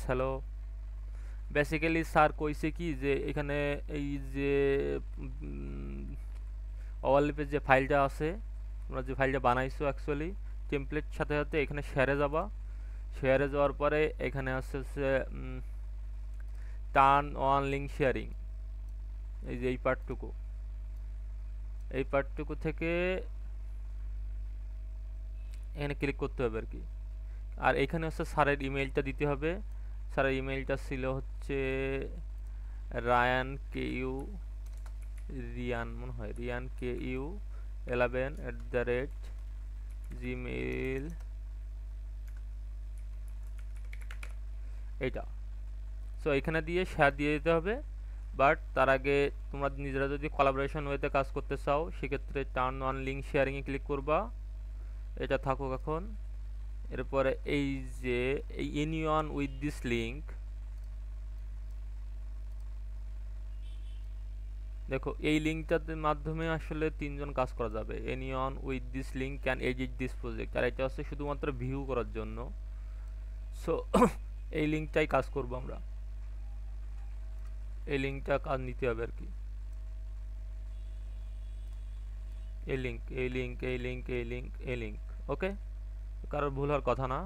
Hello. Basically sir কইছে কি যে এখানে এই যে ওভারলিপের যে ফাইলটা আছে, তোমরা যে ফাইলটা বানাইছো অ্যাকচুয়ালি টেমপ্লেট সাথে সাথে এখানে শেয়ারে যাবা। শেয়ারে যাওয়ার পরে এখানে আসছে হচ্ছে টার্ন অন লিঙ্ক শেয়ারিং। এই যে এই পার্টটুকু থেকে এখানে ক্লিক করতে হবে আর কি। আর এখানে হচ্ছে স্যারের ইমেইলটা দিতে হবে। স্যারের ইমেইলটা ছিল হচ্ছে রায়ান কে ইউ রিয়ান, মনে হয় রিয়ান কে ইউ 11@gmail, এইটা। সো এখানে দিয়ে শেয়ার দিয়ে দিতে হবে। বাট তার আগে তোমরা নিজেরা যদি কোলাবোরেশন ওয়েতে কাজ করতে চাও সেক্ষেত্রে টার্ন অন লিঙ্ক শেয়ারিংয়ে ক্লিক করবা। এটা থাকুক এখন। এরপরে এই যে এই এনিওয়ান উইথ দিস লিঙ্ক, দেখো এই লিঙ্কটার মাধ্যমে আসলে তিনজন কাজ করা যাবে। Anyone with this link can edit this project, আর এটা হচ্ছে শুধুমাত্র ভিউ করার জন্য। সো এই লিঙ্কটাই কাজ করব আমরা, এই লিঙ্কটা কাজ নিতে হবে আর কি। এই লিঙ্ক ওকে, কারোর ভুল হওয়ার কথা না।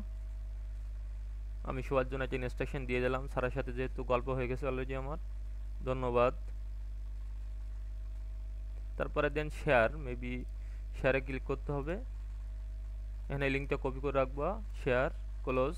আমি সবার জন্য একটা ইনস্ট্রাকশন দিয়ে দিলাম, স্যারের সাথে যেহেতু গল্প হয়ে গেছে অলরেডি আমার। ধন্যবাদ। তারপরে দেন শেয়ার, মেবি শেয়ারে ক্লিক করতে হবে। এখানে এই লিঙ্কটা কপি করে রাখবা, শেয়ার, ক্লোজ।